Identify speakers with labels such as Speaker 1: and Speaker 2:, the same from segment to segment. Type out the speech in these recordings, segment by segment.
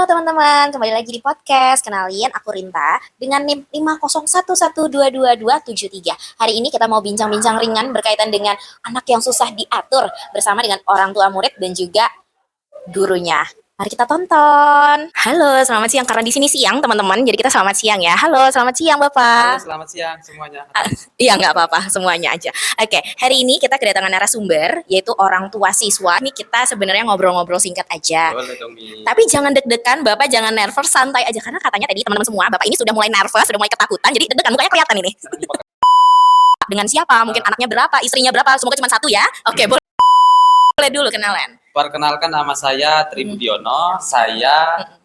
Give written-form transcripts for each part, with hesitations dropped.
Speaker 1: teman-teman, kembali lagi di podcast. Kenalin, aku Rinta dengan NIM 501122273. Hari ini kita mau bincang-bincang ringan berkaitan dengan anak yang susah diatur bersama dengan orang tua murid dan juga gurunya. Mari kita tonton. Halo, selamat siang. Karena di sini siang, teman-teman. Jadi kita selamat siang ya. Halo, selamat siang, Bapak.
Speaker 2: Halo, selamat siang semuanya.
Speaker 1: Iya, nggak apa-apa, semuanya aja. Oke, hari ini kita kedatangan narasumber, yaitu orang tua siswa. Ini kita sebenarnya ngobrol-ngobrol singkat aja.
Speaker 2: Boleh dong, Mi.
Speaker 1: Tapi jangan deg-degan, Bapak jangan nervous, santai aja. Karena katanya tadi teman-teman semua, Bapak ini sudah mulai nervous, sudah mulai ketakutan. Jadi deg-degan, mukanya kelihatan ini. Dengan siapa? Mungkin anaknya berapa? Istrinya berapa? Semoga cuma satu ya. Oke, boleh dulu kenalan.
Speaker 2: Perkenalkan, nama saya Tri Budiono.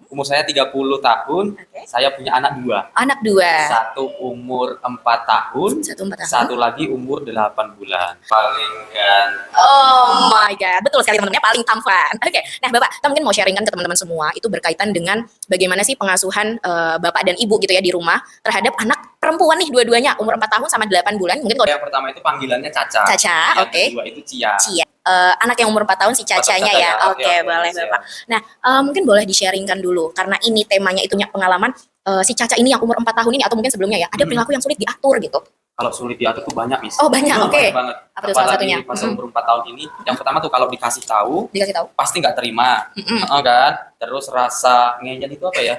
Speaker 2: Umur saya 30 tahun.
Speaker 1: Oke.
Speaker 2: Saya punya anak dua.
Speaker 1: Anak dua.
Speaker 2: Satu umur 4 tahun,
Speaker 1: Satu 4 tahun.
Speaker 2: satu lagi umur 8 bulan. Paling ganteng.
Speaker 1: Oh my God, betul sekali teman-temannya, paling tampan. Oke, nah Bapak, kita mungkin mau sharingkan ke teman-teman semua, itu berkaitan dengan bagaimana sih pengasuhan Bapak dan Ibu gitu ya di rumah terhadap anak perempuan nih dua-duanya, umur 4 tahun sama 8 bulan. Mungkin kalau
Speaker 2: Yang pertama itu panggilannya Caca.
Speaker 1: Caca,
Speaker 2: Yang
Speaker 1: oke.
Speaker 2: kedua itu Cia.
Speaker 1: Cia. Anak yang umur 4 tahun si Cacanya
Speaker 2: Caca
Speaker 1: ya.
Speaker 2: ya,
Speaker 1: Oke,
Speaker 2: oke,
Speaker 1: boleh
Speaker 2: siap.
Speaker 1: Bapak. Nah, mungkin boleh di-sharingkan dulu karena ini temanya itu punya pengalaman si Caca ini yang umur 4 tahun ini atau mungkin sebelumnya ya, ada perilaku yang sulit diatur gitu.
Speaker 2: Kalau sulit diatur tuh banyak, Miss.
Speaker 1: Oh, banyak, oke.
Speaker 2: Banyak banget.
Speaker 1: Apa tuh salah
Speaker 2: Apalagi
Speaker 1: satunya?
Speaker 2: pas umur 4 tahun ini, yang pertama tuh kalau dikasih tahu
Speaker 1: Dikasih tahu.
Speaker 2: pasti nggak terima, kan? Terus rasa ngeyel itu apa ya?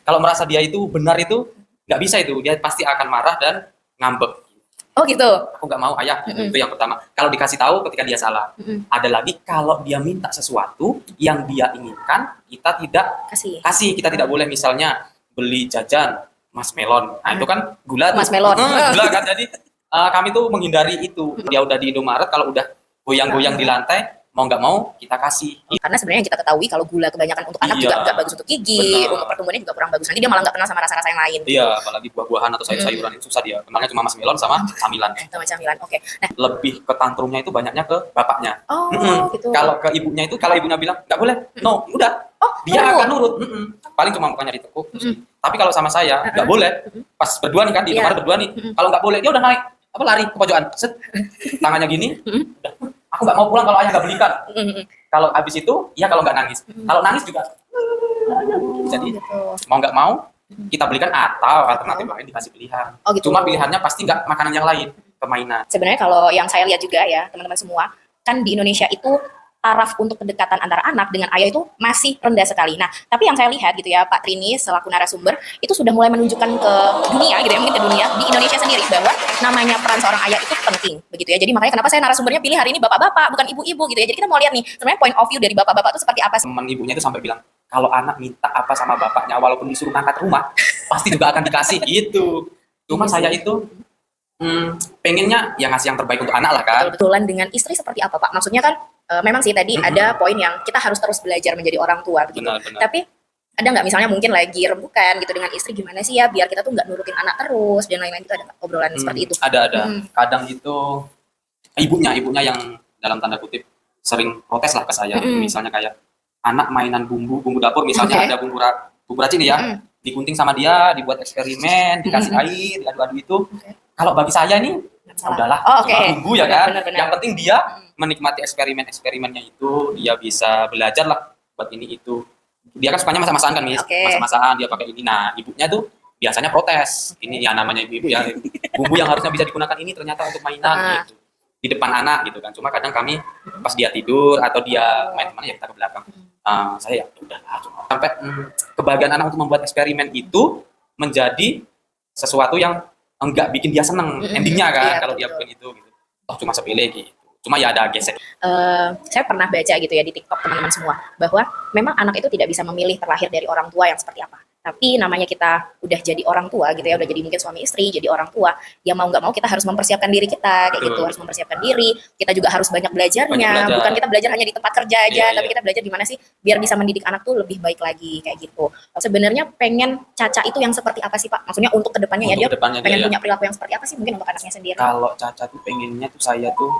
Speaker 2: Kalau merasa dia itu benar itu nggak bisa, itu dia pasti akan marah dan ngambek.
Speaker 1: Oh gitu.
Speaker 2: Aku nggak mau, ayah. Itu yang pertama. Kalau dikasih tahu ketika dia salah. Ada lagi kalau dia minta sesuatu yang dia inginkan, kita tidak
Speaker 1: Kasih.
Speaker 2: kita tidak boleh misalnya beli jajan marshmallow. Nah itu kan gula tuh.
Speaker 1: Marshmallow.
Speaker 2: Gula kan, jadi kami tuh menghindari itu. Dia udah di Indomaret, kalau udah goyang-goyang di lantai, mau nggak mau kita kasih.
Speaker 1: Karena sebenarnya yang kita ketahui kalau gula kebanyakan untuk anak
Speaker 2: Iya.
Speaker 1: juga nggak bagus untuk gigi,
Speaker 2: Benar.
Speaker 1: untuk pertumbuhannya juga kurang bagus. Nanti dia malah nggak kenal sama rasa-rasa yang lain.
Speaker 2: Iya, apalagi buah-buahan atau sayur-sayuran itu susah dia. Kenalnya cuma marshmallow sama camilan.
Speaker 1: Sama camilan. Oke. Nah,
Speaker 2: Lebih ke tantrumnya itu banyaknya ke bapaknya.
Speaker 1: oh gitu.
Speaker 2: Kalau ke ibunya itu, kalau ibunya bilang nggak boleh, no, udah,
Speaker 1: Oh,
Speaker 2: dia
Speaker 1: nurut.
Speaker 2: akan nurut. Paling cuma mukanya ditekuk. Tapi kalau sama saya nggak boleh. Pas berdua nih kan, di
Speaker 1: Iya.
Speaker 2: Indomaret berdua nih. Kalau nggak boleh, dia udah naik, apa lari ke pojokan, set, tangannya gini. Udah. Aku nggak mau pulang kalau ayah nggak belikan. Kalau habis itu, ya kalau nggak nangis. Kalau nangis juga. Jadi
Speaker 1: Gitu.
Speaker 2: mau nggak mau kita belikan, atau alternatif lain dikasih pilihan.
Speaker 1: Oh, gitu.
Speaker 2: Cuma pilihannya pasti nggak makanan yang lain, permainan.
Speaker 1: Sebenarnya kalau yang saya lihat juga ya, teman-teman semua, kan di Indonesia itu taraf untuk kedekatan antara anak dengan ayah itu masih rendah sekali. Nah, tapi yang saya lihat gitu ya, Pak Trini selaku narasumber, itu sudah mulai menunjukkan ke dunia gitu ya, mungkin ke dunia, di Indonesia sendiri, bahwa namanya peran seorang ayah itu penting, begitu ya. Jadi makanya kenapa saya narasumbernya pilih hari ini bapak-bapak, bukan ibu-ibu gitu ya. Jadi kita mau lihat nih, sebenarnya point of view dari bapak-bapak itu seperti apa sih?
Speaker 2: Teman ibunya itu sampai bilang, kalau anak minta apa sama bapaknya, walaupun disuruh ngangkat rumah, pasti juga akan dikasih gitu. Cuma saya itu pengennya yang ngasih yang terbaik untuk anak lah kan.
Speaker 1: Betul-betulan dengan istri seperti apa, Pak? Maksudnya kan memang sih tadi ada poin yang kita harus terus belajar menjadi orang tua begitu.
Speaker 2: Benar.
Speaker 1: Tapi ada nggak misalnya mungkin lagi rembukan gitu dengan istri, gimana sih ya biar kita tuh nggak nurutin anak terus dan lain-lain, itu ada nggak obrolan seperti itu?
Speaker 2: Ada. Kadang itu ibunya yang dalam tanda kutip sering protes lah ke saya. Misalnya kayak anak mainan bumbu dapur, misalnya
Speaker 1: Oke.
Speaker 2: ada bumbu racin ya, digunting sama dia, dibuat eksperimen, dikasih air, diadu-adu itu. Kalau bagi saya ini
Speaker 1: Salah.
Speaker 2: udahlah,
Speaker 1: Oh, oke.
Speaker 2: cuma bumbu ya kan.
Speaker 1: Benar-benar.
Speaker 2: Yang penting dia menikmati eksperimennya itu, dia bisa belajar lah buat ini itu. Dia kan sukanya masak-masakan kan, Miss.
Speaker 1: Oke.
Speaker 2: Masak-masakan dia pakai ini. Nah, ibunya tuh biasanya protes. Ini ya namanya ibu-ibu ya. Bumbu yang harusnya bisa digunakan ini ternyata untuk mainan gitu. Di depan anak gitu kan. Cuma kadang kami pas dia tidur atau dia main kemana ya kita ke belakang. Saya ya udahlah, cuma sampai kebahagiaan anak untuk membuat eksperimen itu menjadi sesuatu yang enggak bikin dia seneng endingnya kan,
Speaker 1: Iya,
Speaker 2: kalau dia
Speaker 1: betul.
Speaker 2: bikin itu gitu. Oh, cuma sepele gitu. Cuma ya ada gesek.
Speaker 1: Saya pernah baca gitu ya di TikTok teman-teman semua, bahwa memang anak itu tidak bisa memilih terlahir dari orang tua yang seperti apa. Tapi namanya kita udah jadi orang tua gitu ya, udah jadi mungkin suami istri, jadi orang tua, ya mau nggak mau kita harus mempersiapkan diri kita kayak gitu,
Speaker 2: Betul.
Speaker 1: harus mempersiapkan diri. Kita juga harus banyak belajarnya,
Speaker 2: Banyak belajar.
Speaker 1: bukan kita belajar hanya di tempat kerja aja,
Speaker 2: Iya,
Speaker 1: tapi
Speaker 2: iya.
Speaker 1: kita belajar gimana sih biar bisa mendidik anak tuh lebih baik lagi kayak gitu. Sebenarnya pengen Caca itu yang seperti apa sih, Pak? Maksudnya untuk kedepannya ya,
Speaker 2: Untuk
Speaker 1: dia
Speaker 2: kedepannya
Speaker 1: pengen
Speaker 2: dia ya.
Speaker 1: punya perilaku yang seperti apa sih mungkin untuk anaknya sendiri?
Speaker 2: Kalau Caca tuh pengennya tuh saya tuh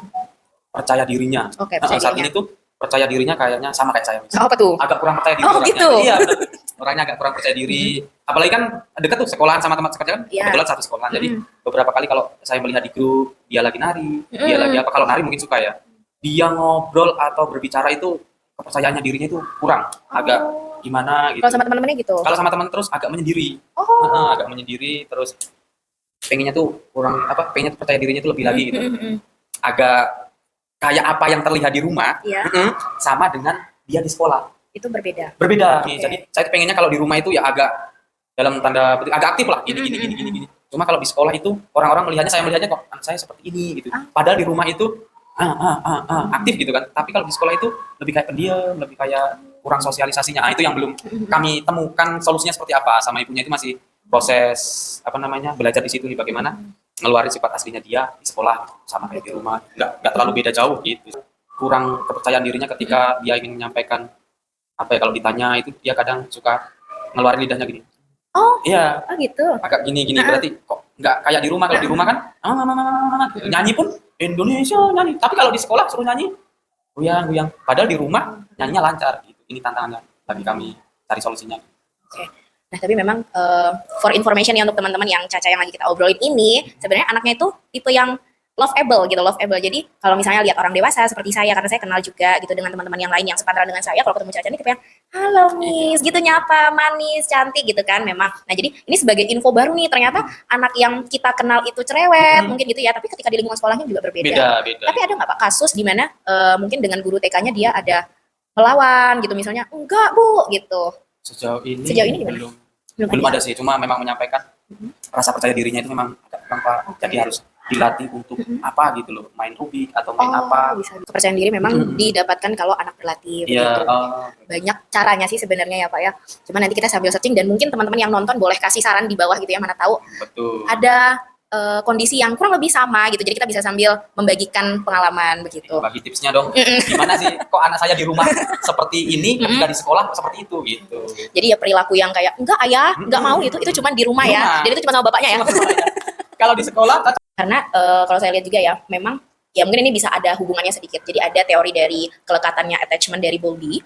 Speaker 2: percaya dirinya.
Speaker 1: Oke, percaya
Speaker 2: Saat
Speaker 1: dirinya.
Speaker 2: ini tuh percaya dirinya kayaknya sama kayak saya, Miss.
Speaker 1: Oh, apa tuh?
Speaker 2: Agak kurang percaya diri
Speaker 1: Oh,
Speaker 2: orangnya.
Speaker 1: gitu.
Speaker 2: Iya, bener. Orangnya agak kurang percaya diri. Apalagi kan dekat tuh sekolahan sama teman sekerja kan,
Speaker 1: Iya.
Speaker 2: kebetulan satu sekolah. Jadi beberapa kali kalau saya melihat di grup, dia lagi nari, dia lagi apa, kalau nari mungkin suka ya. Dia ngobrol atau berbicara itu kepercayaannya dirinya itu kurang, agak gimana gitu.
Speaker 1: Kalau sama teman-temannya gitu.
Speaker 2: Kalau sama teman terus agak menyendiri.
Speaker 1: Oh.
Speaker 2: Agak menyendiri, terus pengennya tuh kurang pengennya tuh percaya dirinya tuh lebih lagi gitu. Agak kayak apa yang terlihat di rumah,
Speaker 1: Iya.
Speaker 2: sama dengan dia di sekolah.
Speaker 1: Itu berbeda.
Speaker 2: Berbeda.
Speaker 1: Oke.
Speaker 2: Jadi saya pengennya kalau di rumah itu ya agak dalam tanda petik agak aktif lah, gini. Cuma kalau di sekolah itu orang-orang saya melihatnya kok anak saya seperti ini gitu. Padahal di rumah itu aktif gitu kan. Tapi kalau di sekolah itu lebih kayak pendiam, lebih kayak kurang sosialisasinya. Nah, itu yang belum kami temukan solusinya seperti apa. Sama ibunya itu masih proses belajar di situ nih, bagaimana ngeluarin sifat aslinya dia di sekolah gitu. Sama kayak di rumah, nggak terlalu beda jauh gitu. Kurang kepercayaan dirinya ketika dia ingin menyampaikan kalau ditanya itu dia kadang suka ngeluarin lidahnya gini.
Speaker 1: Oh.
Speaker 2: Iya.
Speaker 1: Oh gitu.
Speaker 2: Agak gini berarti kok nggak kayak di rumah. Kalau di rumah kan nyanyi pun Indonesia nyanyi. Tapi kalau di sekolah suruh nyanyi goyang. Padahal di rumah nyanyinya lancar gitu. Ini tantangannya bagi kami cari solusinya.
Speaker 1: Oke. Nah, tapi memang for information ya untuk teman-teman yang Caca yang lagi kita obrolin ini, sebenarnya anaknya itu tipe yang loveable gitu, loveable. Jadi kalau misalnya lihat orang dewasa seperti saya, karena saya kenal juga gitu dengan teman-teman yang lain yang sepantaran dengan saya, kalau ketemu Caca ini tipe yang halo Miss, gitu nyapa, manis, cantik gitu kan memang. Nah, jadi ini sebagai info baru nih, ternyata anak yang kita kenal itu cerewet, mungkin gitu ya, tapi ketika di lingkungan sekolahnya juga berbeda.
Speaker 2: Beda.
Speaker 1: Tapi ada nggak Pak kasus di mana mungkin dengan guru TK-nya dia ada melawan gitu misalnya, enggak Bu gitu.
Speaker 2: Sejauh ini
Speaker 1: gimana?
Speaker 2: belum ada sih, cuma memang menyampaikan rasa percaya dirinya itu memang agak kurang Pak. Jadi harus dilatih untuk apa gitu loh, main Rubik atau main apa.
Speaker 1: Bisa. Kepercayaan diri memang didapatkan kalau anak berlatih.
Speaker 2: Iya.
Speaker 1: Banyak caranya sih sebenarnya ya Pak ya. Cuma nanti kita sambil searching dan mungkin teman-teman yang nonton boleh kasih saran di bawah gitu ya, mana tahu
Speaker 2: Betul.
Speaker 1: ada kondisi yang kurang lebih sama gitu. Jadi kita bisa sambil membagikan pengalaman begitu.
Speaker 2: Bagi tipsnya dong. Gimana sih kok anak saya di rumah seperti ini, ketika di sekolah seperti itu gitu.
Speaker 1: Jadi ya perilaku yang kayak enggak ayah, enggak mau itu cuma di rumah ya. Jadi itu cuma sama bapaknya ya.
Speaker 2: Kalau di sekolah
Speaker 1: karena kalau saya lihat juga ya, memang ya mungkin ini bisa ada hubungannya sedikit. Jadi ada teori dari kelekatannya attachment dari Bowlby,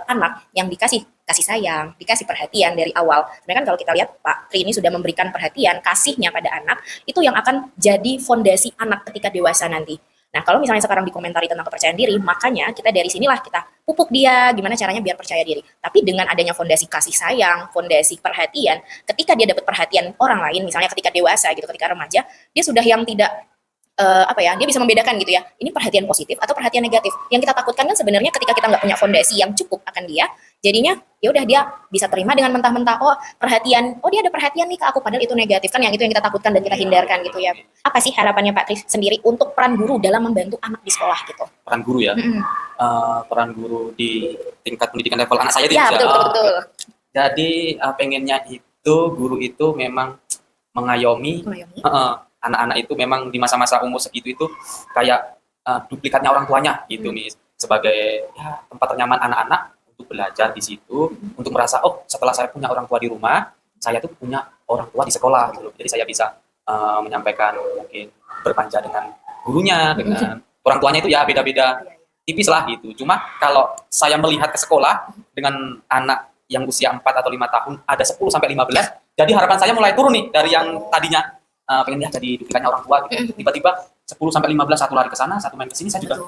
Speaker 1: anak yang dikasih kasih sayang, dikasih perhatian dari awal. Sebenarnya kan kalau kita lihat Pak Tri ini sudah memberikan perhatian, kasihnya pada anak, itu yang akan jadi fondasi anak ketika dewasa nanti. Nah, kalau misalnya sekarang dikomentari tentang kepercayaan diri, makanya kita dari sinilah kita pupuk dia, gimana caranya biar percaya diri. Tapi dengan adanya fondasi kasih sayang, fondasi perhatian, ketika dia dapat perhatian orang lain, misalnya ketika dewasa gitu, ketika remaja, dia sudah yang tidak dia bisa membedakan gitu ya, ini perhatian positif atau perhatian negatif. Yang kita takutkan kan sebenarnya ketika kita nggak punya fondasi yang cukup akan dia, jadinya ya udah dia bisa terima dengan mentah-mentah, dia ada perhatian nih ke aku, padahal itu negatif kan, yang itu yang kita takutkan dan kita hindarkan gitu ya. Apa sih harapannya Pak Tri sendiri untuk peran guru dalam membantu anak di sekolah gitu?
Speaker 2: Peran guru ya, peran guru di tingkat pendidikan level anak saya itu
Speaker 1: ya, betul.
Speaker 2: Jadi pengennya itu guru itu memang mengayomi. Anak-anak itu memang di masa-masa umur segitu itu kayak duplikatnya orang tuanya gitu nih, sebagai tempat ternyaman anak-anak untuk belajar di situ, untuk merasa setelah saya punya orang tua di rumah, saya tuh punya orang tua di sekolah gitu. Jadi saya bisa menyampaikan, mungkin berpanja dengan gurunya, dengan orang tuanya itu ya beda-beda tipis lah gitu. Cuma kalau saya melihat ke sekolah dengan anak yang usia 4 atau 5 tahun ada 10 sampai 15, jadi harapan saya mulai turun nih dari yang tadinya pengen jadi duplikannya orang tua gitu. Tiba-tiba 10 sampai 15 satu lari ke sana, satu main ke sini, saya juga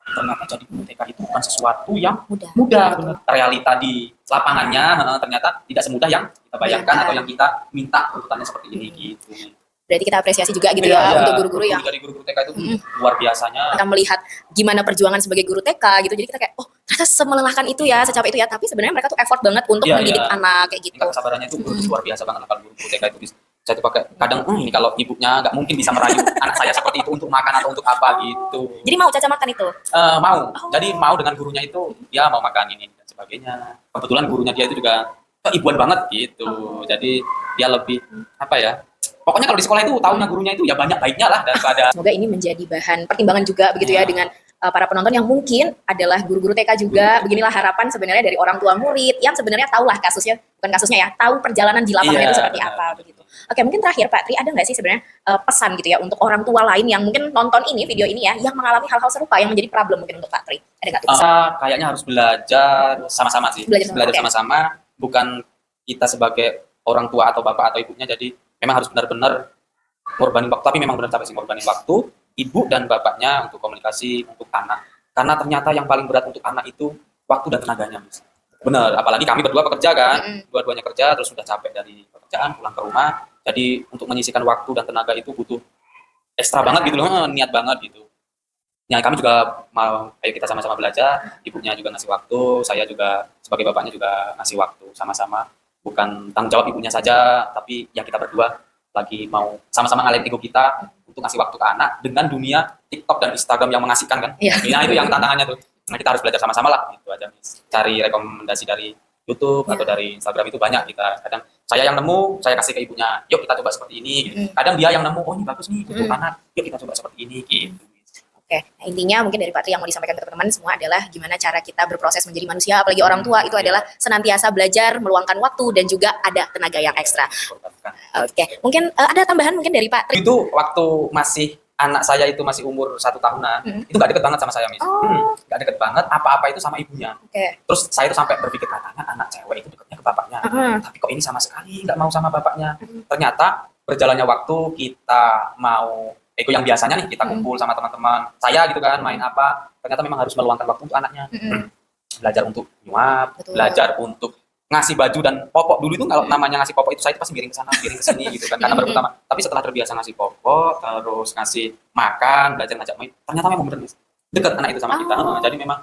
Speaker 2: ternyata jadi guru TK itu bukan sesuatu yang mudah. Realita di lapangannya ternyata tidak semudah yang kita bayangkan atau yang kita minta tuntutannya seperti ini gitu.
Speaker 1: Berarti kita apresiasi juga gitu ya untuk guru-guru yang
Speaker 2: dari guru-guru TK itu luar biasanya.
Speaker 1: Kita melihat gimana perjuangan sebagai guru TK gitu, jadi kita kayak ternyata semelelahkan itu ya, secapek itu ya, tapi sebenarnya mereka tuh effort banget untuk mendidik anak kayak gitu.
Speaker 2: Kesabarannya itu luar biasa banget kalau guru TK itu bisa. Saya tuh pakai kadang ini kalau ibunya nggak mungkin bisa merayu anak saya seperti itu untuk makan atau untuk apa gitu.
Speaker 1: Jadi mau Caca makan itu?
Speaker 2: Mau. Jadi mau dengan gurunya itu, ya mau makan ini dan sebagainya. Kebetulan gurunya dia itu juga keibuan banget gitu. Jadi dia lebih pokoknya kalau di sekolah itu tahunya gurunya itu ya banyak baiknya lah daripada. Semoga
Speaker 1: ini menjadi bahan pertimbangan juga begitu ya dengan para penonton yang mungkin adalah guru-guru TK juga. Beginilah harapan sebenarnya dari orang tua murid yang sebenarnya tahulah bukan kasusnya ya, tahu perjalanan di lapangan itu seperti apa begitu. Oke, mungkin terakhir Pak Tri, ada nggak sih sebenarnya pesan gitu ya untuk orang tua lain yang mungkin nonton video ini ya, yang mengalami hal-hal serupa yang menjadi problem mungkin untuk Pak Tri? Ada nggak tuh?
Speaker 2: Kayaknya harus belajar sama-sama sih. Belajar sama-sama, bukan kita sebagai orang tua atau bapak atau ibunya, jadi memang harus benar-benar ngorbanin waktu, tapi memang benar capek sih ngorbanin waktu ibu dan bapaknya untuk komunikasi untuk anak. Karena ternyata yang paling berat untuk anak itu waktu dan tenaganya, Mas. Bener, apalagi kami berdua pekerja kan,
Speaker 1: Mm-mm.
Speaker 2: dua-duanya kerja terus sudah capek dari pekerjaan pulang ke rumah. Jadi untuk menyisihkan waktu dan tenaga itu butuh ekstra banget gitu loh, niat banget gitu. Ya kami juga mau, ayo kita sama-sama belajar, ibunya juga ngasih waktu, saya juga sebagai bapaknya juga ngasih waktu sama-sama. Bukan tanggung jawab ibunya saja, tapi ya kita berdua lagi mau sama-sama ngalahin ego kita untuk ngasih waktu ke anak dengan dunia TikTok dan Instagram yang mengasihkan kan.
Speaker 1: Iya.
Speaker 2: Nah itu yang tantangannya tuh. Nah kita harus belajar sama-sama lah, itu aja. Cari rekomendasi dari YouTube atau dari Instagram itu banyak kita. Kadang saya yang nemu, saya kasih ke ibunya, yuk kita coba seperti ini. Gitu. Kadang dia yang nemu, oh ini bagus nih untuk anak, yuk kita coba seperti ini. Gitu.
Speaker 1: Oke, nah intinya mungkin dari Pak Tri yang mau disampaikan ke teman-teman semua adalah gimana cara kita berproses menjadi manusia, apalagi orang tua itu adalah senantiasa belajar, meluangkan waktu dan juga ada tenaga yang ekstra. Oke, mungkin ada tambahan mungkin dari Pak Tri.
Speaker 2: Itu waktu masih anak saya itu masih umur 1 tahunan, itu gak deket banget sama saya, Miss. Gak deket banget, apa-apa itu sama ibunya.
Speaker 1: Oke.
Speaker 2: Terus saya tuh sampai berpikir katanya anak cewek itu deketnya ke bapaknya, tapi kok ini sama sekali nggak mau sama bapaknya. Ternyata berjalannya waktu kita mau itu yang biasanya nih kita kumpul sama teman-teman saya gitu kan main apa, ternyata memang harus meluangkan waktu untuk anaknya. Belajar untuk nyuap,
Speaker 1: Betul.
Speaker 2: belajar untuk ngasih baju dan popok. Dulu itu kalau namanya ngasih popok itu saya itu pasti miring ke sana miring ke sini gitu kan karena baru pertama, tapi setelah terbiasa ngasih popok terus ngasih makan, belajar ngajak main, ternyata memang bener deket anak itu sama kita. Jadi memang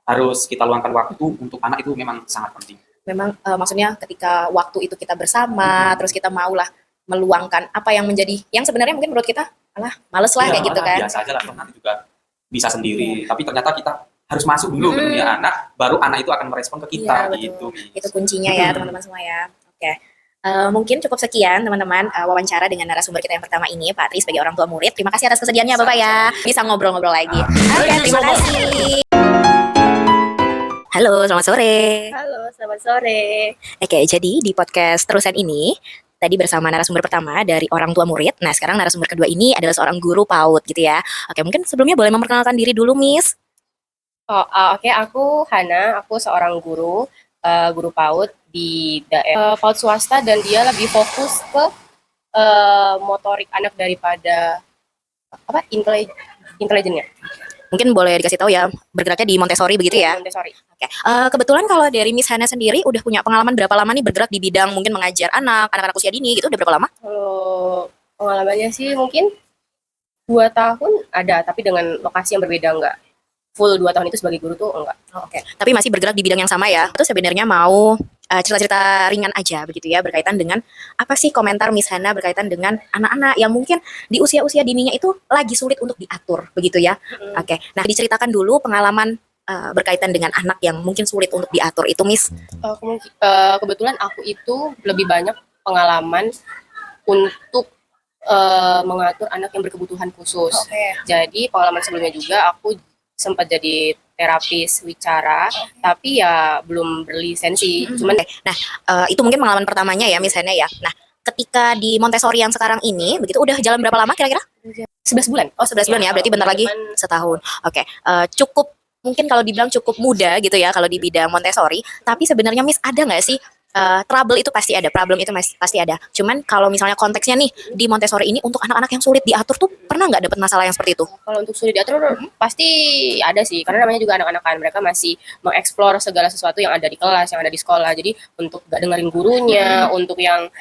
Speaker 2: harus kita luangkan waktu untuk anak itu memang sangat penting.
Speaker 1: Memang maksudnya ketika waktu itu kita bersama, terus kita maulah meluangkan apa yang menjadi yang sebenarnya mungkin menurut kita alah males lah kayak gitu kan.
Speaker 2: Biasa aja lah, nanti juga bisa sendiri. Tapi ternyata kita harus masuk dulu ke dunia anak, baru anak itu akan merespon ke kita
Speaker 1: Iya,
Speaker 2: gitu.
Speaker 1: Itu kuncinya ya teman-teman semua ya. Oke. Mungkin cukup sekian teman-teman wawancara dengan narasumber kita yang pertama ini Pak Tri sebagai orang tua murid. Terima kasih atas kesediaannya Bapak ya. Bisa ngobrol-ngobrol lagi. Oke, terima kasih. Halo, selamat sore.
Speaker 3: Halo, selamat sore.
Speaker 1: Oke, jadi di podcast terusan ini tadi bersama narasumber pertama dari orang tua murid. Nah, sekarang narasumber kedua ini adalah seorang guru PAUD gitu ya. Oke, mungkin sebelumnya boleh memperkenalkan diri dulu, Miss.
Speaker 3: Oke, aku Hana, aku seorang guru PAUD di daerah PAUD swasta dan dia lebih fokus ke motorik anak daripada intelijennya.
Speaker 1: Mungkin boleh dikasih tahu ya, bergeraknya di Montessori begitu ya?
Speaker 3: Montessori.
Speaker 1: Oke. Kebetulan kalau dari Miss Hana sendiri udah punya pengalaman berapa lama nih bergerak di bidang mungkin mengajar anak-anak usia dini gitu, udah berapa lama?
Speaker 3: Kalau pengalamannya sih mungkin 2 tahun ada, tapi dengan lokasi yang berbeda, enggak full 2 tahun itu sebagai guru tuh enggak.
Speaker 1: Oke. Tapi masih bergerak di bidang yang sama ya. Itu sebenarnya mau cerita-cerita ringan aja begitu ya berkaitan dengan apa sih komentar Miss Hana berkaitan dengan anak-anak yang mungkin di usia-usia dininya itu lagi sulit untuk diatur begitu ya. Oke. Nah, diceritakan dulu pengalaman berkaitan dengan anak yang mungkin sulit untuk diatur itu, Miss.
Speaker 3: Kebetulan aku itu lebih banyak pengalaman untuk mengatur anak yang berkebutuhan khusus. Jadi pengalaman sebelumnya juga aku sempat jadi terapis wicara, tapi ya belum berlisensi. Cuman
Speaker 1: Nah, itu mungkin pengalaman pertamanya ya, Miss Hana ya. Nah, ketika di Montessori yang sekarang ini, begitu udah jalan berapa lama kira-kira?
Speaker 3: 11 bulan.
Speaker 1: Oh, 11 bulan ya, berarti bentar lagi setahun. Oke, cukup mungkin kalau dibilang cukup muda gitu ya kalau di bidang Montessori. Tapi sebenarnya Miss ada nggak sih trouble itu pasti ada, problem itu pasti ada. Cuman kalau misalnya konteksnya nih di Montessori ini untuk anak-anak yang sulit diatur tuh pernah nggak dapat masalah yang seperti itu?
Speaker 3: Kalau untuk sulit diatur pasti ada sih, karena namanya juga anak-anak kan, mereka masih mengeksplor segala sesuatu yang ada di kelas, yang ada di sekolah. Jadi untuk nggak dengerin gurunya, untuk yang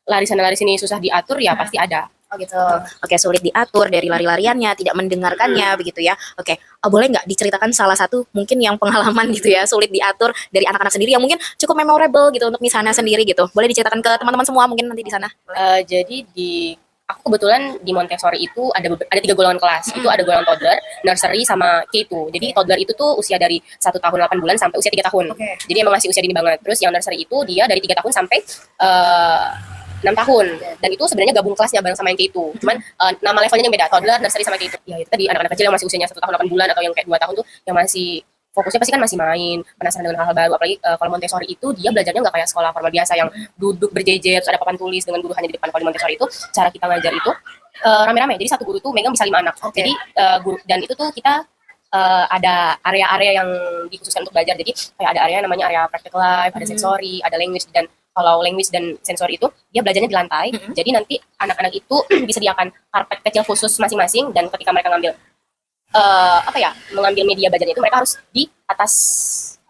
Speaker 3: lari sana lari sini susah diatur ya pasti ada.
Speaker 1: Oh gitu. Oke, sulit diatur dari lari-lariannya, tidak mendengarkannya begitu ya. Oke, boleh nggak diceritakan salah satu mungkin yang pengalaman gitu ya, sulit diatur dari anak-anak sendiri yang mungkin cukup memorable gitu untuk Miss Hana sendiri gitu. Boleh diceritakan ke teman-teman semua mungkin nanti di sana.
Speaker 3: Jadi aku kebetulan di Montessori itu ada 3 golongan kelas. Itu ada golongan toddler, nursery sama K2. Jadi toddler itu tuh usia dari 1 tahun 8 bulan sampai usia 3 tahun. Jadi emang masih usia dini banget. Terus yang nursery itu dia dari 3 tahun sampai 6 tahun. Dan itu sebenarnya gabung kelasnya bareng sama yang K2. Cuman nama levelnya yang beda, toddler, nursery sama K2. Ya itu tadi anak-anak kecil yang masih usianya 1 tahun 8 bulan atau yang kayak 2 tahun tuh yang masih fokusnya pasti kan masih main, penasaran dengan hal-hal baru. Apalagi kalau Montessori itu dia belajarnya nggak kayak sekolah formal biasa yang duduk berjejer, terus ada papan tulis dengan guru hanya di depan. Kalau di Montessori itu cara kita ngajar itu rame-rame. Jadi satu guru tuh megang bisa 5 anak. Jadi guru dan itu tuh kita ada area-area yang dikhususkan untuk belajar. Jadi kayak ada area namanya area practical life, ada sensori, ada language. Dan kalau language dan sensori itu dia belajarnya di lantai. Jadi nanti anak-anak itu disediakan karpet kecil khusus masing-masing, dan ketika mereka ngambil apa ya, mengambil media belajarnya itu mereka harus di atas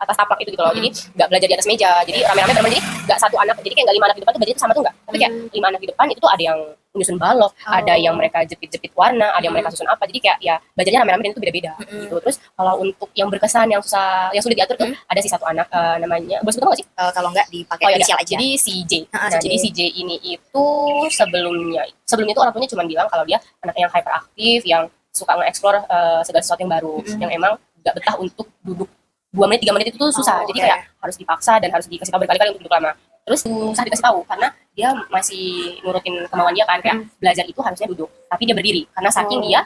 Speaker 3: taplak itu gitu loh. Jadi nggak belajar di atas meja. Jadi rame-rame bermain, jadi nggak satu anak. Jadi kayak nggak 5 anak di depan tuh belajar itu sama tuh nggak. Tapi kayak 5 anak di depan itu tuh ada yang menyusun balok, ada yang mereka jepit-jepit warna, ada yang mereka susun apa. Jadi kayak ya belajarnya rame-rame dan itu beda-beda gitu. Terus kalau untuk yang berkesan, yang susah, yang sulit diatur tuh ada sih satu anak namanya, boleh sebut nggak sih?
Speaker 1: Kalau nggak dipakai
Speaker 3: Oh ya,
Speaker 1: inisial aja.
Speaker 3: jadi si J.
Speaker 1: Ah,
Speaker 3: Nah,
Speaker 1: si J.
Speaker 3: jadi si J ini itu sebelumnya itu orang tuanya cuma bilang kalau dia anak yang hyperaktif, yang suka nge-explore segala sesuatu yang baru, yang emang nggak betah untuk duduk 2 menit 3 menit itu tuh susah. Jadi kayak harus dipaksa dan harus dikasih tahu berkali-kali untuk duduk lama. Terus susah dikasih tahu karena dia masih nurutin kemauan dia kan, kayak belajar itu harusnya duduk, tapi dia berdiri karena saking dia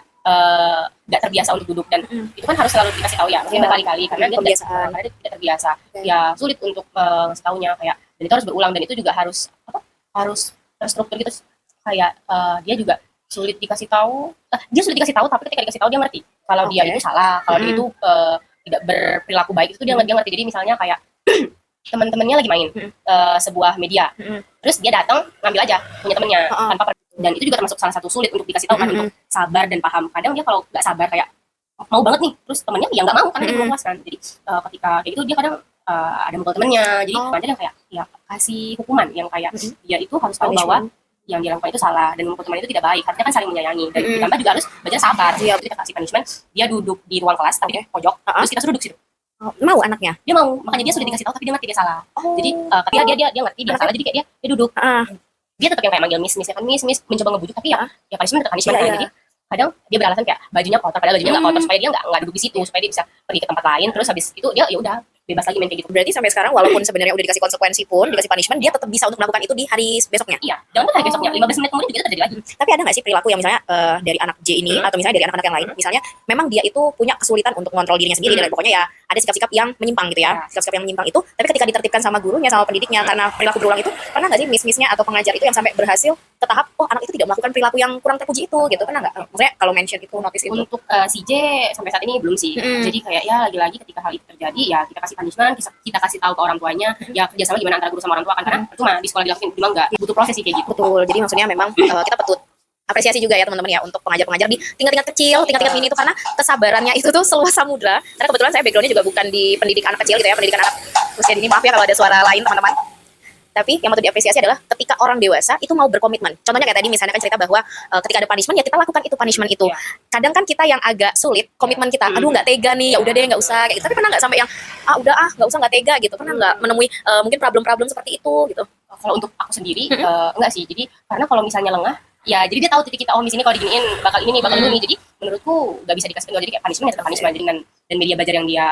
Speaker 3: nggak terbiasa untuk duduk, dan itu kan harus selalu dikasih tahu ya, maksudnya berkali-kali karena dia tidak terbiasa. Ya sulit untuk ngasih taunya kayak, dan itu harus berulang, dan itu juga harus terstruktur gitu, kayak dia juga sulit dikasih tahu. Dia sulit dikasih tahu, tapi ketika dikasih tahu dia ngerti kalau dia itu salah, kalau dia itu tidak berperilaku baik, itu dia ngerti. Jadi misalnya kayak teman-temannya lagi main sebuah media, terus dia datang ngambil aja punya temennya tanpa dan itu juga termasuk salah satu sulit untuk dikasih tahu kan, untuk sabar dan paham. Kadang dia kalau nggak sabar kayak mau banget nih, terus temennya ya nggak mau karena dia belum puas kan. Jadi ketika kayak gitu dia kadang ada mukul temennya, jadi ada yang kayak ya kasih hukuman yang kayak dia itu harus tahu bahwa yang dia lakukan itu salah, dan memukul teman itu tidak baik. Harusnya kan saling menyayangi, dan ditambah juga harus belajar sabar. Jadi kita kasih punishment, dia duduk di ruang kelas tapi pojok, terus kita suruh duduk situ.
Speaker 1: Mau anaknya?
Speaker 3: Dia mau, makanya dia sudah dikasih tahu tapi dia ngerti dia salah. Jadi ketika dia ngerti dia salah, jadi kayak dia duduk. Dia tetap yang kayak manggil miss ya kan, miss mencoba ngebujuk, tapi ya punishment tetap punishment kan. Jadi kadang dia beralasan kayak bajunya kotor, padahal bajunya nggak kotor, supaya dia nggak duduk di situ, supaya dia bisa pergi ke tempat lain. Terus habis itu dia ya udah bebas lagi main kayak gitu.
Speaker 1: Berarti sampai sekarang walaupun sebenarnya udah dikasih konsekuensi pun, dikasih punishment, dia tetap bisa untuk melakukan itu di hari besoknya.
Speaker 3: Iya, jangan hari besoknya, 15 menit kemudian juga terjadi lagi.
Speaker 1: Tapi ada nggak sih perilaku yang misalnya dari anak J ini, atau misalnya dari anak-anak yang lain, misalnya memang dia itu punya kesulitan untuk mengontrol dirinya sendiri, dan pokoknya ya ada sikap-sikap yang menyimpang gitu ya, sikap-sikap yang menyimpang itu, tapi ketika ditertibkan sama gurunya, sama pendidiknya, karena perilaku berulang itu, pernah nggak sih miss-missnya atau pengajar itu yang sampai berhasil ke tahap, oh anak itu tidak melakukan perilaku yang kurang terpuji itu, gitu, pernah nggak? Maksudnya kalau mention itu, notice itu.
Speaker 3: Untuk si J sampai saat ini belum sih. Jadi kayak ya lagi-lagi ketika hal itu terjadi, ya kita kasih punishment, kita kasih tahu ke orang tuanya, ya kerjasama gimana antara guru sama orang tua kan, karena cuma di sekolah dilakuin, cuma nggak butuh proses sih kayak gitu.
Speaker 1: Betul, jadi maksudnya memang kita patut apresiasi juga ya teman-teman ya untuk pengajar-pengajar di tingkat-tingkat kecil, tingkat-tingkat mini itu, karena kesabarannya itu tuh seluas samudra. Karena kebetulan saya backgroundnya juga bukan di pendidik anak kecil gitu ya, pendidikan anak usia dini, maaf ya kalau ada suara lain teman-teman. Tapi yang patut diapresiasi adalah ketika orang dewasa itu mau berkomitmen. Contohnya kayak tadi misalnya kan cerita bahwa ketika ada punishment ya kita lakukan itu punishment itu. Kadang kan kita yang agak sulit komitmen kita. Aduh nggak tega nih, ya udah deh nggak usah kayak gitu. Tapi pernah nggak sampai yang udah nggak usah, nggak tega gitu. Pernah nggak menemui mungkin problem-problem seperti itu gitu?
Speaker 3: Kalau untuk aku sendiri enggak sih. Jadi karena kalau misalnya lengah, ya jadi dia tahu titik kita, oh miss ini kalau diginiin bakal ini ini. Jadi menurutku nggak bisa dikasih kendor. Jadi kayak punishment ya tetap punishment. Jadi dan media belajar yang dia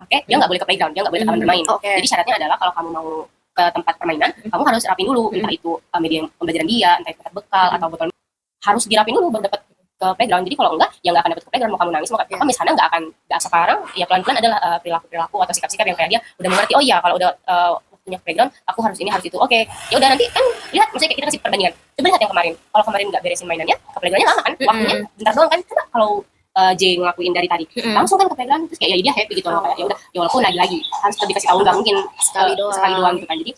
Speaker 3: pakai, dia nggak boleh ke playground, dia nggak boleh ke taman bermain. Jadi syaratnya adalah kalau kamu mau ke tempat permainan, kamu harus rapin dulu, entah itu media pembelajaran dia, entah itu bekal atau botol, harus dirapin dulu baru dapat ke playground. Jadi kalau enggak, ya nggak akan dapat ke playground. Mau kamu nangis, mau apa misalnya nggak sekarang, ya pelan-pelan adalah perilaku-perilaku atau sikap-sikap yang kayak dia udah mengerti, oh iya kalau udah waktunya ke playground, aku harus ini harus itu. Oke, ya udah nanti kan lihat, misalnya kita kasih perbandingan. Coba lihat yang kemarin, kalau kemarin nggak beresin mainannya, ke playgroundnya lama kan, waktunya bentar doang kan. Coba kalau J ngelakuin dari tadi langsung kan ke playground, terus kayak ya dia happy gitu loh, kayak ya udah ya walaupun lagi harus lebih kasih tahu, nggak mungkin sekali doang gitu kan. Jadi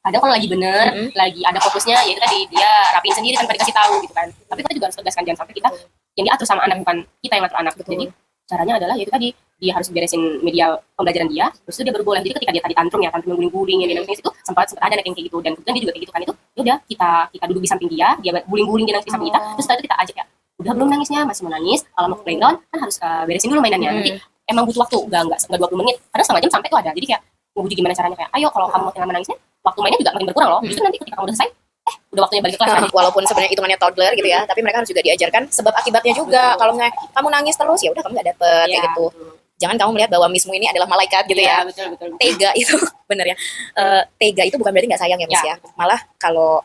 Speaker 3: kadang kalau lagi bener, lagi ada fokusnya, ya itu tadi dia rapiin sendiri tanpa dikasih tahu gitu kan. Tapi kita juga harus tegaskan, jangan sampai kita yang diatur sama anak, bukan kita yang ngatur anak. Jadi caranya adalah ya itu tadi, dia harus beresin media pembelajaran dia, terus itu dia baru boleh. Jadi ketika dia tadi tantrum guling-guling yang nangis itu, sempat ada anak yang kayak gitu, dan kemudian dia juga kayak gitu kan, itu ya udah kita duduk di samping dia guling-guling, dia nangis di samping kita, terus setelah itu kita ajak ya, udah belum nangisnya, masih mau nangis, kalau mau ke playground kan harus beresin dulu mainannya. Nanti emang butuh waktu, enggak 20 menit, kadang setengah jam sampai tuh ada. Jadi kayak ngebujuk gimana caranya, kayak ayo kalau kamu makin lama nangisnya, waktu mainnya juga makin berkurang loh. Justru nanti ketika kamu udah selesai, udah waktunya balik ke kelas.
Speaker 1: Walaupun sebenarnya hitungannya toddler gitu ya, tapi mereka harus juga diajarkan sebab akibatnya juga. Kalau misalnya kamu nangis terus, ya udah kamu nggak dapet kayak gitu. Jangan kamu melihat bahwa missmu ini adalah malaikat gitu ya.
Speaker 3: Betul.
Speaker 1: Tega itu bener ya. Tega itu bukan berarti nggak sayang ya miss ya. Malah kalau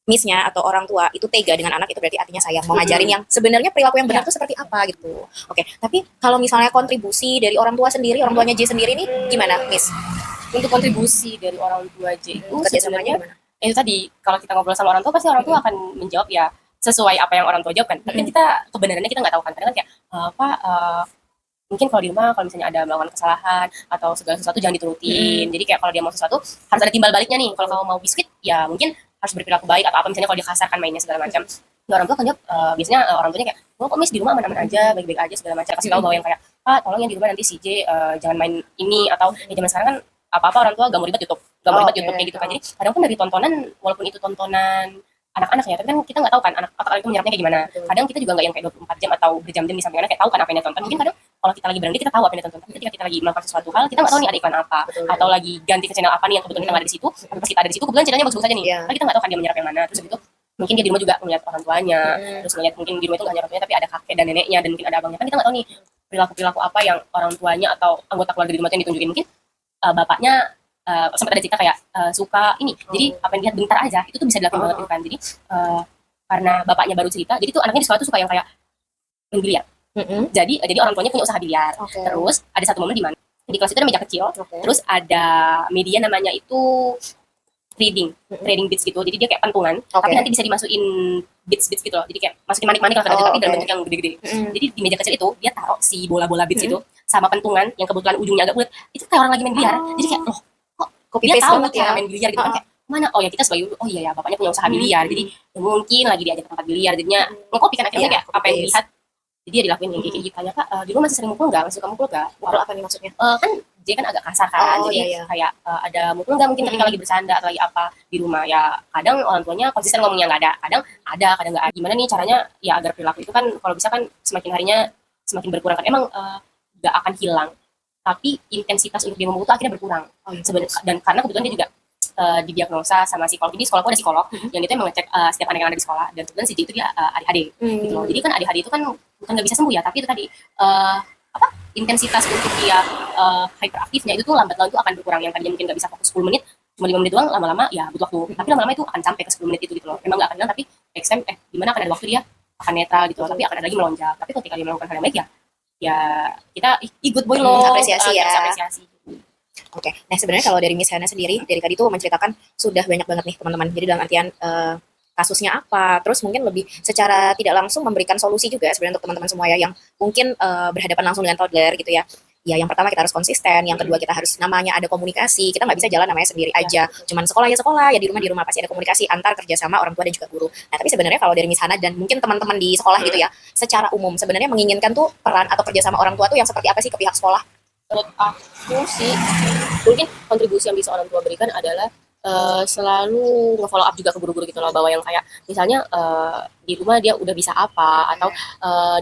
Speaker 1: missnya atau orang tua itu tega dengan anak, itu berarti artinya sayang, mau ngajarin yang sebenarnya perilaku yang benar itu seperti apa gitu. Oke, tapi kalau misalnya kontribusi dari orang tua sendiri, orang tuanya J sendiri ini gimana, Miss?
Speaker 3: Untuk kontribusi dari orang tua J itu
Speaker 1: kerjasamanya
Speaker 3: sebenarnya itu tadi, kalau kita ngobrol sama orang tua pasti orang tua akan menjawab ya sesuai apa yang orang tua jawab kan. Tapi kita kebenarannya kita nggak tahu kan, karena kan kayak mungkin kalau di rumah kalau misalnya ada melakukan kesalahan atau segala sesuatu jangan diturutin. Jadi kayak kalau dia mau sesuatu harus ada timbal baliknya nih. Kalau kamu mau biskuit ya mungkin harus berperilaku baik atau apa, misalnya kalau dia kasar kan mainnya segala macam. Nah, orang tua kan biasanya orang tuanya kayak, oh kok Miss di rumah aman-aman aja, baik-baik aja segala macam, kasih tahu bahwa yang kayak, tolong ya di rumah nanti si J jangan main ini, atau ya zaman sekarang kan apa-apa orang tua gak mau ribet YouTube, gak mau ribet YouTube kayak gitu kan. Jadi kadang pun dari tontonan, walaupun itu tontonan anak-anak ya, tapi kan kita nggak tahu kan anak itu menyerapnya kayak gimana. Kadang kita juga nggak yang kayak 24 jam atau berjam-jam di samping anak, kayak tahu kan apa yang dia tonton. Mungkin kadang kalau kita lagi berhenti kita tahu apa yang dia tonton, tapi ketika kita lagi melakukan sesuatu hal kita nggak tahu nih ada iklan apa, atau lagi ganti ke channel apa nih yang kebetulan kita nggak ada di situ, tapi pas kita ada di situ kebetulan channelnya bagus-bagus aja nih, tapi kita nggak tahu kan dia menyerap yang mana. Terus gitu mungkin dia di rumah juga melihat orang tuanya, terus melihat mungkin di rumah itu nggak hanya orang tuanya tapi ada kakek dan neneknya dan mungkin ada abangnya, kan kita nggak tahu nih perilaku apa yang orang tuanya atau anggota keluarga di rumah itu yang ditunjukin. Mungkin bapaknya sempat ada cerita kayak suka ini, jadi apa yang dilihat bentar aja itu tuh bisa dilakukan banget gitu kan. Jadi karena bapaknya baru cerita, jadi tuh anaknya di sekolah tuh suka yang kayak main biliar. Jadi orang tuanya punya usaha biliar. Terus ada satu momen di mana di kelas itu ada meja kecil, terus ada media namanya itu trading bits gitu. Jadi dia kayak pentungan, tapi nanti bisa dimasukin bits gitu loh. Jadi kayak masukin manik-manik lah tapi dalam bentuk yang gede-gede. Jadi di meja kecil itu dia taruh si bola-bola bits itu sama pentungan yang kebetulan ujungnya agak bulat. Itu kayak orang lagi main biliar. Jadi kayak loh, kok dia tahu cara main biliar gitu kan, kayak mana, oh ya kita sebagai oh iya ya bapaknya punya usaha biliar, jadi ya mungkin lagi diajak ke tempat biliar, jadinya mengkopi kan akhirnya kayak apa yang dilihat jadi dia dilakuin yang kayak gitu. Tanya kak di rumah masih sering mukul nggak, masih suka mukul nggak?
Speaker 1: Mukul apa nih maksudnya?
Speaker 3: Kan dia kan agak kasar kan, jadi kayak ada mukul nggak mungkin ketika lagi bercanda atau lagi apa di rumah. Ya kadang orang tuanya konsisten ngomongnya nggak ada, kadang nggak ada. Gimana nih caranya ya agar perilaku itu kan kalau bisa kan semakin harinya semakin berkurang kan, emang nggak akan hilang tapi intensitas untuk dia memukul akhirnya berkurang. Sebenarnya dan karena kebetulan dia juga didiagnosa sama psikolog. Jadi sekolahku ada psikolog yang itu mengecek setiap anak yang ada di sekolah, dan kebetulan si J itu dia ADHD gitu loh. Jadi kan ADHD itu kan bukan nggak bisa sembuh ya, tapi itu tadi intensitas untuk dia hyperaktifnya itu tuh lambat laun tuh akan berkurang. Yang tadinya mungkin nggak bisa fokus 10 menit cuma 5 menit doang, lama-lama ya butuh waktu, tapi lama-lama itu akan sampai ke 10 menit itu gitu loh. Memang nggak akan hilang, tapi next time gimana akan ada waktu dia akan netral gitu loh, tapi akan ada lagi melonjak. Tapi ketika dia melakukan hal yang baik ya kita good boy loh,
Speaker 1: apresiasi ya.
Speaker 3: Apresiasi.
Speaker 1: Oke, nah sebenarnya kalau dari Miss Hana sendiri, dari tadi tuh menceritakan sudah banyak banget nih teman-teman. Jadi dalam artian kasusnya apa, terus mungkin lebih secara tidak langsung memberikan solusi juga sebenarnya untuk teman-teman semua ya yang mungkin berhadapan langsung dengan toddler gitu ya. Ya yang pertama kita harus konsisten, yang kedua kita harus namanya ada komunikasi. Kita nggak bisa jalan namanya sendiri aja. Cuman sekolah ya sekolah, ya di rumah pasti ada komunikasi antar kerjasama orang tua dan juga guru. Nah tapi sebenarnya kalau dari Miss Hana dan mungkin teman-teman di sekolah gitu ya, secara umum sebenarnya menginginkan tuh peran atau kerjasama orang tua tuh yang seperti apa sih ke pihak sekolah?
Speaker 3: Menurut aku sih mungkin kontribusi yang bisa orang tua berikan adalah selalu nge-follow up juga ke guru-guru gitu loh, bahwa yang kayak misalnya di rumah dia udah bisa apa, atau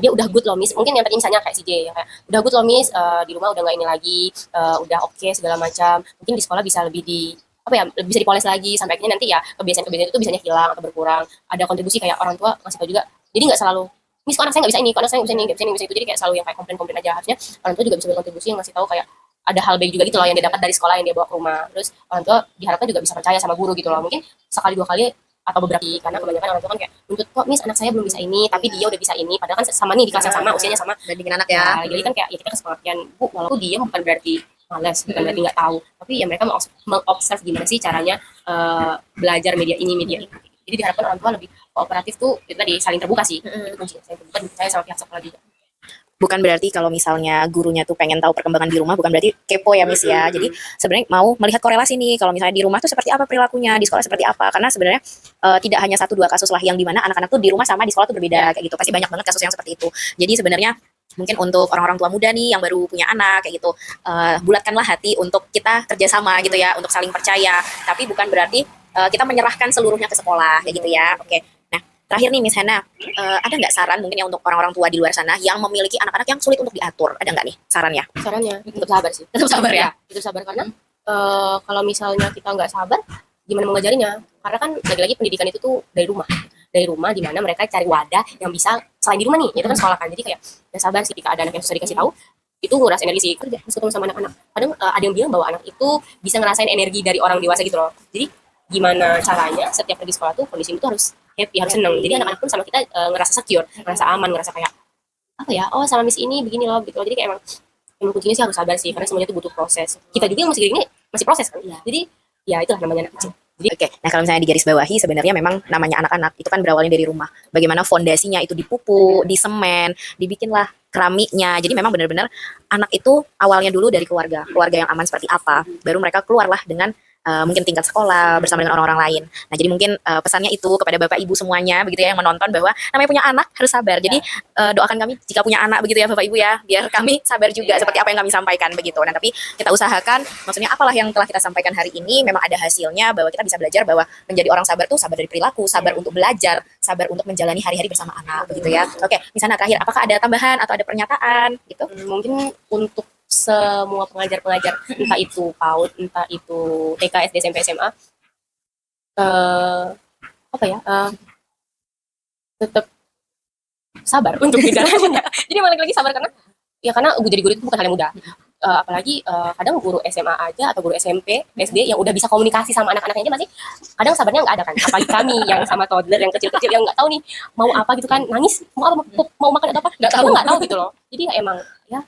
Speaker 3: dia udah good loh Miss, mungkin yang tadi misalnya kayak si J yang kayak udah good loh Miss, di rumah udah nggak ini lagi, udah oke segala macam, mungkin di sekolah bisa lebih di apa ya, bisa dipoles lagi sampai akhirnya nanti ya kebiasaan-kebiasaan itu bisanya hilang atau berkurang. Ada kontribusi kayak orang tua ngasih tau juga, jadi nggak selalu Miss kok anak saya nggak bisa ini, kok anak saya nggak bisa ini, nggak bisa ini, nggak bisa itu, jadi kayak selalu yang kayak komplain aja. Harusnya orang tua juga bisa berkontribusi yang ngasih tahu kayak ada hal baik juga gitu loh yang dia dapat dari sekolah yang dia bawa ke rumah. Terus orang tua diharapkan juga bisa percaya sama guru gitu loh, mungkin sekali 2 kali atau beberapa kali, karena kebanyakan orang tua kan kayak nuntut kok Miss anak saya belum bisa ini tapi dia udah bisa ini, padahal kan sama nih di kelas yang sama, usianya sama,
Speaker 1: Bandingin anak ya.
Speaker 3: jadi kan kayak ya kita kasih pengertian bu, walaupun dia bukan berarti malas, bukan berarti nggak tahu, tapi ya mereka mengobserv gimana sih caranya belajar media ini. Jadi diharapkan orang tua lebih kooperatif tuh, itu tadi saling terbuka sih, itu kuncinya, saling terbuka, dipercaya sama pihak sekolah juga.
Speaker 1: Bukan berarti kalau misalnya gurunya tuh pengen tahu perkembangan di rumah, bukan berarti kepo ya Miss ya. Jadi sebenarnya mau melihat korelasi nih, kalau misalnya di rumah tuh seperti apa perilakunya, di sekolah seperti apa. Karena sebenarnya tidak hanya 1-2 kasus lah yang dimana anak-anak tuh di rumah sama di sekolah tuh berbeda kayak gitu. Pasti banyak banget kasus yang seperti itu. Jadi sebenarnya mungkin untuk orang-orang tua muda nih yang baru punya anak kayak gitu, bulatkanlah hati untuk kita kerjasama gitu ya, untuk saling percaya. Tapi bukan berarti kita menyerahkan seluruhnya ke sekolah kayak gitu ya. Oke. Terakhir nih Miss Hana, ada nggak saran mungkin ya untuk orang-orang tua di luar sana yang memiliki anak-anak yang sulit untuk diatur? Ada nggak nih sarannya?
Speaker 3: Sarannya tetap sabar sih, tetap sabar ya, tetap sabar, karena kalau misalnya kita nggak sabar gimana mau ngajarinya, karena kan lagi-lagi pendidikan itu tuh dari rumah di mana mereka cari wadah yang bisa selain di rumah nih, itu kan sekolah kan. Jadi kayak ya sabar sih, ketika ada anak yang susah dikasih tahu itu nguras energi sih, kerja harus ketemu sama anak-anak. Kadang ada yang bilang bahwa anak itu bisa ngerasain energi dari orang dewasa gitu loh. Jadi gimana caranya setiap pergi sekolah tuh kondisi itu harus happy, harus seneng. Jadi anak-anak pun sama kita ngerasa secure, ngerasa aman, ngerasa kayak apa ya, oh sama Miss ini begini loh gitu. Jadi kayak emang kuncinya sih harus sabar sih, karena semuanya itu butuh proses. Kita juga yang masih gini masih proses kan. Jadi ya itulah namanya anak kecil. Jadi
Speaker 1: Oke, nah kalau misalnya digarisbawahi sebenarnya memang namanya anak-anak itu kan berawalnya dari rumah. Bagaimana fondasinya itu dipupuk, disemen, dibikinlah keramiknya. Jadi memang benar-benar anak itu awalnya dulu dari keluarga yang aman seperti apa. Baru mereka keluarlah dengan mungkin tingkat sekolah bersama dengan orang-orang lain. Nah, jadi mungkin pesannya itu kepada Bapak Ibu semuanya begitu ya yang menonton, bahwa namanya punya anak harus sabar. Jadi doakan kami jika punya anak begitu ya Bapak Ibu ya, biar kami sabar juga seperti apa yang kami sampaikan begitu. Nah, tapi kita usahakan, maksudnya apalah yang telah kita sampaikan hari ini memang ada hasilnya, bahwa kita bisa belajar bahwa menjadi orang sabar tuh sabar dari perilaku, sabar untuk belajar, sabar untuk menjalani hari-hari bersama anak begitu ya. Oke, misalnya terakhir, apakah ada tambahan atau ada pernyataan gitu?
Speaker 3: Mungkin untuk semua pengajar-pengajar, entah itu PAUD, entah itu TK, SD, SMP, SMA, tetap sabar untuk menjalannya. Jadi balik lagi sabar, karena jadi guru itu bukan hal yang mudah. Apalagi kadang guru SMA aja atau guru SMP, SD yang udah bisa komunikasi sama anak-anaknya aja masih kadang sabarnya nggak ada kan. Apalagi kami yang sama toddler yang kecil-kecil yang nggak tahu nih mau apa gitu kan, nangis mau makan atau apa nggak tahu gitu loh. Jadi emang ya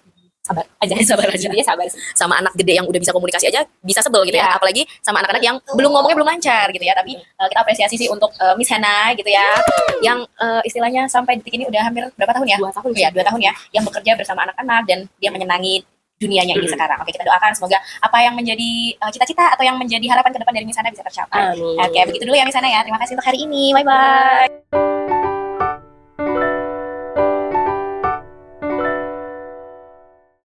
Speaker 3: sabar aja. Intinya sabar sih.
Speaker 1: Sama anak gede yang udah bisa komunikasi aja bisa sebel gitu ya,
Speaker 3: Iya.
Speaker 1: apalagi sama anak-anak yang belum ngomongnya belum lancar gitu ya. Tapi kita apresiasi sih untuk Miss Hana gitu ya, yang istilahnya sampai detik ini udah hampir berapa tahun ya?
Speaker 3: 2 tahun.
Speaker 1: Ya, 2 tahun ya, yang bekerja bersama anak-anak dan dia menyenangi dunianya ini sekarang. Oke, kita doakan semoga apa yang menjadi cita-cita atau yang menjadi harapan ke depan dari Miss Hana bisa tercapai.
Speaker 3: Amin.
Speaker 1: Oke, begitu dulu ya Miss Hana ya. Terima kasih untuk hari ini. Bye bye.